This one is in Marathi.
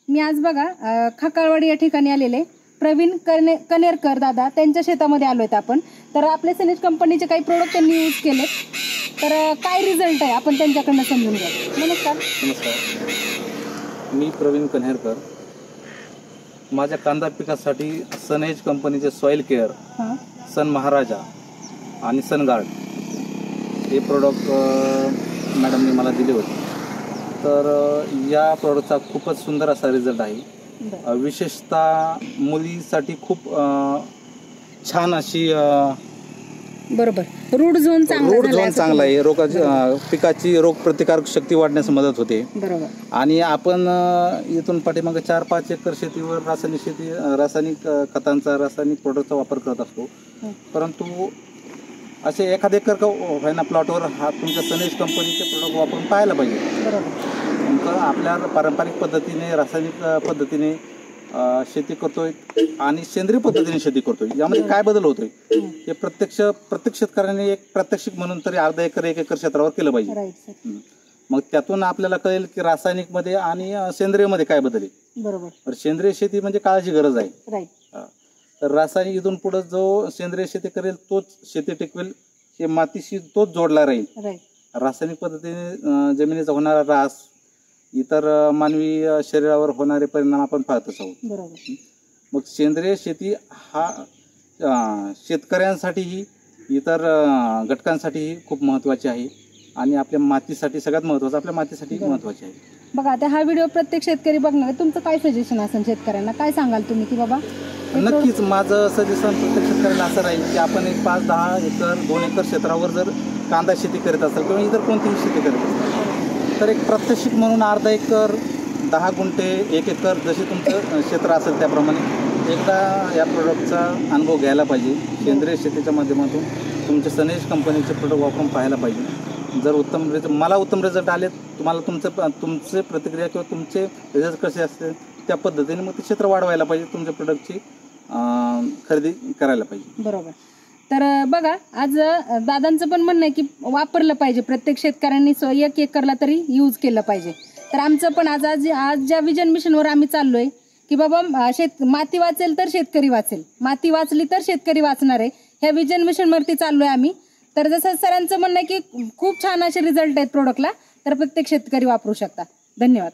मी आज बघा खकाळवाडी या ठिकाणी आलेले प्रवीण कनेरकर दादा त्यांच्या शेतामध्ये आलोय आपण। तर आपले सनेज कंपनीचे काही प्रोडक्ट त्यांनी यूज केले, तर काय रिझल्ट आहे आपण त्यांच्याकडून समजून घ्या। नमस्कार। मी प्रवीण कनेरकर। माझ्या कांदा पिकासाठी सनेज कंपनीचे सॉइल केअर, सन महाराजा आणि सन गार्ड हे प्रोडक्ट मॅडमने मला दिले होते। तर या प्रोडक्टचा खूपच सुंदर असा रिझल्ट आहे। विशेषतः मुलीसाठी खूप छान अशी बरोबर रूट झोन चांगला आहे। पिकाची रोगप्रतिकारक शक्ती वाढण्यास मदत होते। बरोबर। आणि आपण इथून पाठीमागे 4-5 एकर शेतीवर रासायनिक खतांचा, रासायनिक प्रोडक्टचा वापर करत असतो, परंतु असे 1 एकर व्हायना प्लॉटवर हा तुमच्या सनेज कंपनीचे प्रोडक्ट वापरून पाहायला पाहिजे। बरोबर। आपल्या पारंपरिक पद्धतीने, रासायनिक पद्धतीने शेती करतोय आणि सेंद्रिय पद्धतीने शेती करतोय, यामध्ये काय बदल होतोय हे प्रत्येक शेतकऱ्याने एक प्रात्यक्षिक म्हणून तरी अर्धा एकर 1 एकर क्षेत्रावर केलं पाहिजे। मग त्यातून आपल्याला कळेल की रासायनिक मध्ये आणि सेंद्रिय मध्ये काय बदल आहे। बरोबर। सेंद्रिय शेती म्हणजे काळाची गरज आहे। तर रासायनिक इथून पुढे जो सेंद्रिय शेती करेल तोच शेती टिकवेल, हे मातीशी तोच जोडला राहील। रासायनिक पद्धतीने जमिनीचा होणारा ऱ्हास, इतर मानवी शरीरावर होणारे परिणाम आपण पाहतच आहोत। बरोबर। मग सेंद्रिय शेती हा शेतकऱ्यांसाठीही इतर घटकांसाठीही खूप महत्त्वाची आहे आणि आपल्या मातीसाठी सगळ्यात महत्त्वाचं, आपल्या मातीसाठी महत्त्वाची आहे। बघा आता हा व्हिडिओ प्रत्येक शेतकरी बघणार आहे, तुमचं काय सजेशन असेल शेतकऱ्यांना, काय सांगाल तुम्ही की बाबा? नक्कीच माझं सजेशन प्रत्येक शेतकऱ्याला असं राहील की आपण एक 5-10 एकर 2 एकर क्षेत्रावर जर कांदा शेती करत असेल किंवा इतर कोणतीही शेती करत असेल तर एक प्रात्यक्षिक म्हणून अर्धा एकर, 10 गुंठे, 1 एकर जसे तुमचं क्षेत्र असेल त्याप्रमाणे एकदा या प्रोडक्टचा अनुभव घ्यायला पाहिजे। सेंद्रिय शेतीच्या माध्यमातून तुमचे सनेज कंपनीचे प्रोडक्ट वापरून पाहायला पाहिजे। जर मला उत्तम रिझल्ट आले, तुम्हाला तुमचे प्रतिक्रिया किंवा तुमचे रिझल्ट कसे असतील त्या पद्धतीने मग ते क्षेत्र वाढवायला पाहिजे, तुमच्या प्रोडक्टची खरेदी करायला पाहिजे। बरोबर। तर बघा आज दादांचं पण म्हणणं आहे की वापरलं पाहिजे, प्रत्येक शेतकऱ्यांनी 1 एकरला तरी यूज केलं पाहिजे। तर आमचं पण आज ज्या विजन मिशनवर आम्ही चाललोय की बाबा माती वाचेल तर शेतकरी वाचेल, माती वाचली तर शेतकरी वाचणार आहे, ह्या विजन मिशन वरती चाललोय आम्ही। तर जसं सरांचं म्हणणं आहे की खूप छान असे रिझल्ट आहेत प्रोडक्टला, तर प्रत्येक शेतकरी वापरू शकता। धन्यवाद।